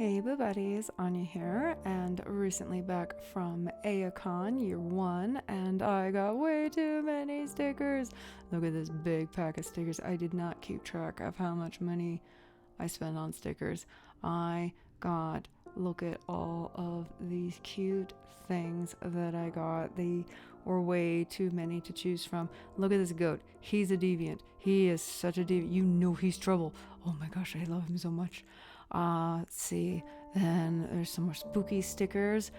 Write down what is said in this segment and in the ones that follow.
Hey boo buddies, Anja here, and recently back from AACon year 1, and I got way too many stickers. Look at this big pack of stickers. I did not keep track of how much money I spent on stickers. Look at all of these cute things that I got. They were way too many to choose from. Look at this goat. He's a deviant. He is such a deviant. You know he's trouble. Oh my gosh, I love him so much. Let's see. Then there's some more spooky stickers.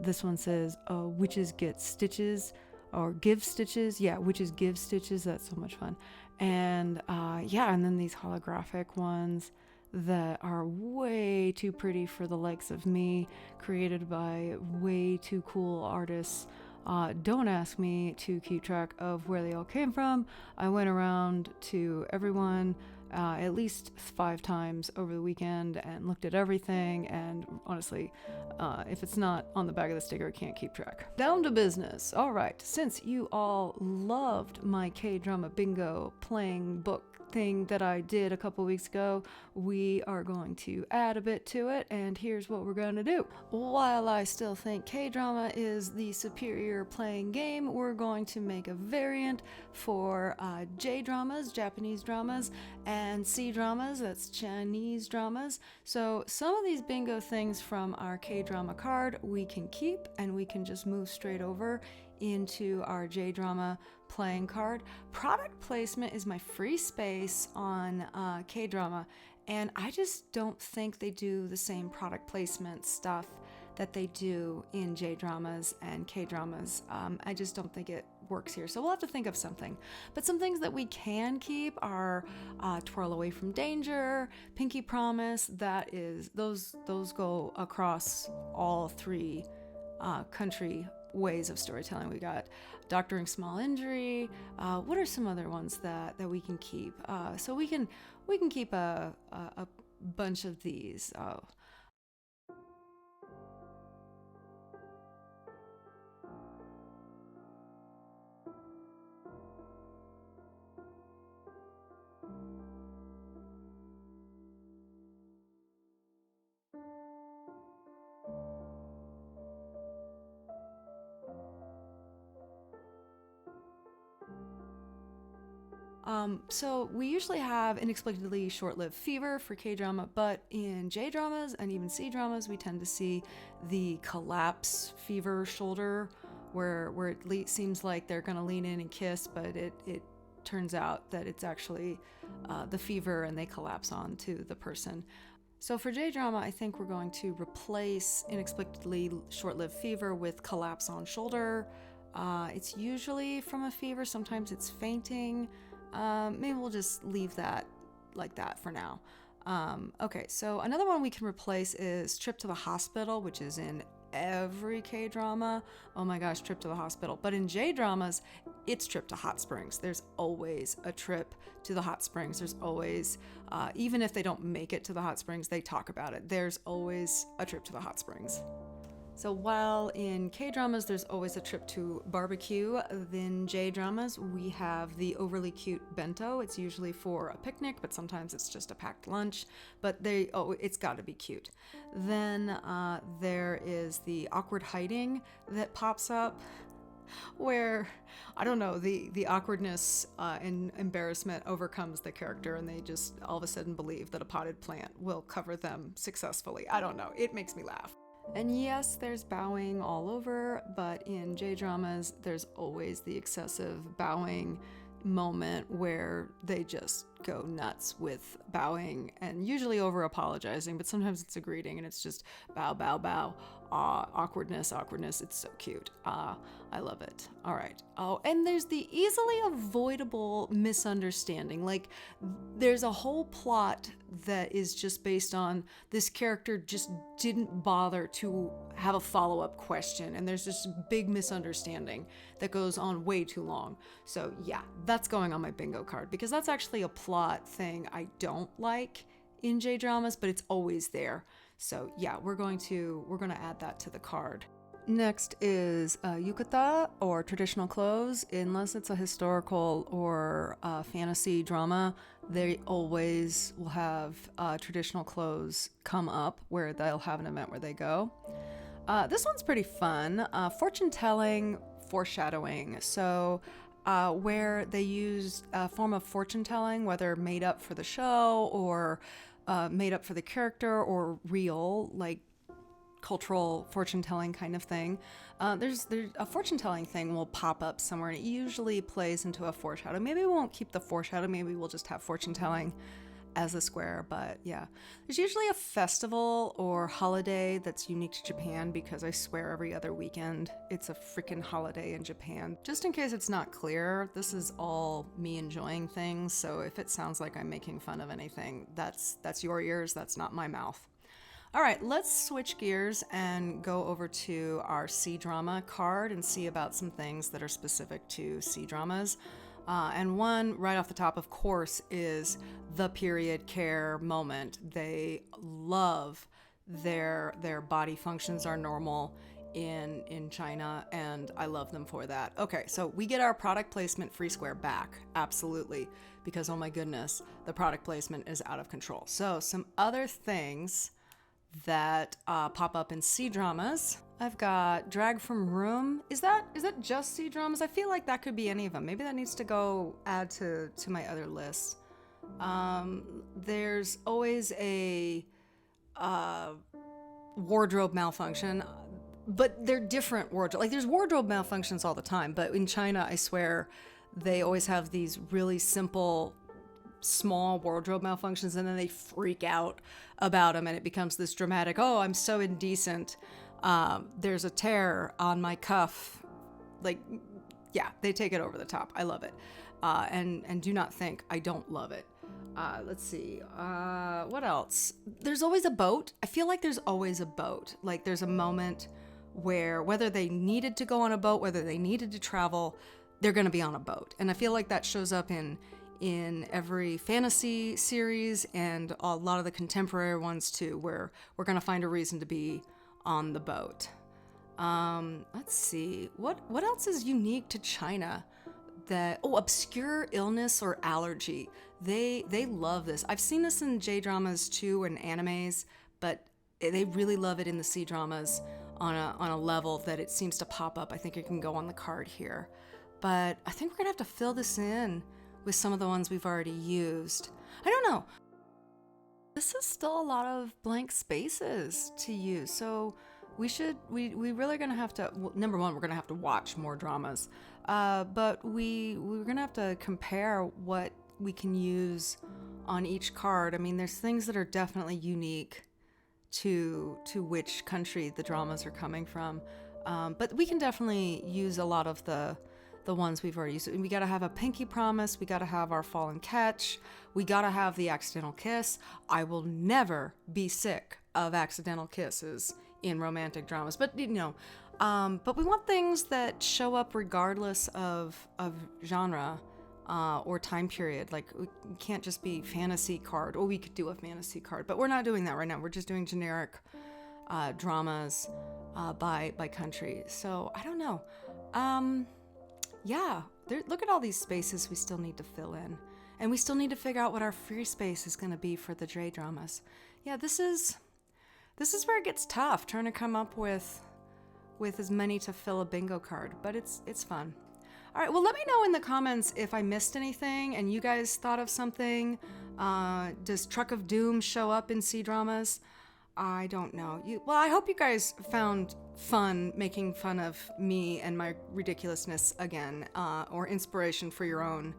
This one says, witches get stitches or give stitches. Yeah, witches give stitches. That's so much fun. And and then these holographic ones that are way too pretty for the likes of me, created by way too cool artists. Don't ask me to keep track of where they all came from. I went around to everyone at least 5 times over the weekend and looked at everything, and honestly, if it's not on the back of the sticker, I can't keep track. Down to business. All right, since you all loved my K-drama bingo playing book thing that I did a couple weeks ago, we are going to add a bit to it, and here's what we're going to do. While I still think K-drama is the superior playing game, we're going to make a variant for J-dramas, Japanese dramas, and C-dramas, that's Chinese dramas. So some of these bingo things from our K-drama card we can keep, and we can just move straight over into our J-drama playing card. Product placement is my free space on K-drama, and I just don't think they do the same product placement stuff that they do in J-dramas and K-dramas. I just don't think it works here, so we'll have to think of something. But some things that we can keep are Twirl Away from Danger, Pinky Promise. That is, those go across all 3 country ways of storytelling. We got Doctoring Small Injury. What are some other ones that we can keep? So we can keep a bunch of these. So we usually have Inexplicably Short-Lived Fever for K-drama, but in J-dramas and even C-dramas, we tend to see the collapse fever shoulder, where it seems like they're going to lean in and kiss, but it turns out that it's actually the fever, and they collapse onto the person. So for J-drama, I think we're going to replace Inexplicably Short-Lived Fever with Collapse on Shoulder. It's usually from a fever, sometimes it's fainting. Maybe we'll just leave that like that for now. Okay, so another one we can replace is Trip to the Hospital, which is in every K-drama. Oh my gosh, Trip to the Hospital. But in J-dramas, it's Trip to Hot Springs. There's always a trip to the hot springs. There's always, even if they don't make it to the hot springs, they talk about it. There's always a trip to the hot springs. So while in K-dramas there's always a trip to barbecue, in J-dramas we have the overly cute bento. It's usually for a picnic, but sometimes it's just a packed lunch, but it's got to be cute. Then there is the awkward hiding that pops up, where, I don't know, the awkwardness and embarrassment overcomes the character, and they just all of a sudden believe that a potted plant will cover them successfully. I don't know, it makes me laugh. And yes, there's bowing all over, but in J-dramas, there's always the excessive bowing moment where they just go nuts with bowing, and usually over apologizing, but sometimes it's a greeting and it's just bow, bow, bow. Awkwardness. It's so cute. I love it. All right. Oh, and there's the easily avoidable misunderstanding. Like, there's a whole plot that is just based on this character just didn't bother to have a follow-up question, and there's this big misunderstanding that goes on way too long. So yeah, that's going on my bingo card, because that's actually a plot thing I don't like in J-dramas, but it's always there. So yeah, we're going to add that to the card. Next is yukata, or traditional clothes. Unless it's a historical or fantasy drama, they always will have traditional clothes come up where they'll have an event where they go. This one's pretty fun. Fortune telling, foreshadowing. So, where they use a form of fortune telling, whether made up for the show or made up for the character or real, like cultural fortune telling kind of thing. There's a fortune telling thing will pop up somewhere, and it usually plays into a foreshadow. Maybe we won't keep the foreshadow. Maybe we'll just have fortune telling as a square, but yeah. There's usually a festival or holiday that's unique to Japan, because I swear every other weekend it's a freaking holiday in Japan. Just in case it's not clear, this is all me enjoying things, so if it sounds like I'm making fun of anything, that's your ears, that's not my mouth. All right, let's switch gears and go over to our C-drama card and see about some things that are specific to C-dramas. And one right off the top, of course, is the period care moment. They love their body functions are normal in China, and I love them for that. Okay, so we get our product placement free square back, absolutely, because oh my goodness, the product placement is out of control. So some other things that pop up in C-dramas. I've got Drag from Room. Is that just C-dramas? I feel like that could be any of them. Maybe that needs to go add to my other list. There's always a wardrobe malfunction, but they're different wardrobe. Like there's wardrobe malfunctions all the time, but in China, I swear, they always have these really simple small wardrobe malfunctions, and then they freak out about them, and it becomes this dramatic, oh, I'm so indecent, there's a tear on my cuff. Like, yeah, they take it over the top. I love it. And do not think I don't love it. Let's see, what else? There's always a boat. I feel like there's always a boat. Like there's a moment where whether they needed to go on a boat, whether they needed to travel, they're going to be on a boat. And I feel like that shows up in every fantasy series and a lot of the contemporary ones too, where we're going to find a reason to be on the boat. Let's see, what else is unique to China? Obscure illness or allergy. They love this. I've seen this in J-dramas too and animes, but they really love it in the C-dramas on a level that it seems to pop up. I think it can go on the card here, but I think we're gonna have to fill this in with some of the ones we've already used. I don't know. This is still a lot of blank spaces to use, so we really gonna have to, well, number one, we're gonna have to watch more dramas, but we're gonna have to compare what we can use on each card. I mean, there's things that are definitely unique to which country the dramas are coming from, but we can definitely use a lot of the ones we've already used. We gotta have a pinky promise, we gotta have our fall and catch, we gotta have the accidental kiss. I will never be sick of accidental kisses in romantic dramas, but you know, but we want things that show up regardless of genre or time period. Like we can't just be fantasy card, or we could do a fantasy card, but we're not doing that right now. We're just doing generic dramas by country. So I don't know. Yeah, look at all these spaces we still need to fill in. And we still need to figure out what our free space is going to be for the J-dramas. Yeah, this is where it gets tough, trying to come up with as many to fill a bingo card. But it's fun. All right, well, let me know in the comments if I missed anything and you guys thought of something. Does Truck of Doom show up in C-dramas? I don't know. Well, I hope you guys found fun making fun of me and my ridiculousness again, or inspiration for your own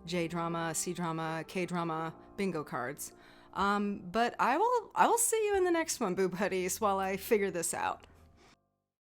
J-drama, C-drama, K-drama bingo cards. But I will see you in the next one, boo buddies, while I figure this out.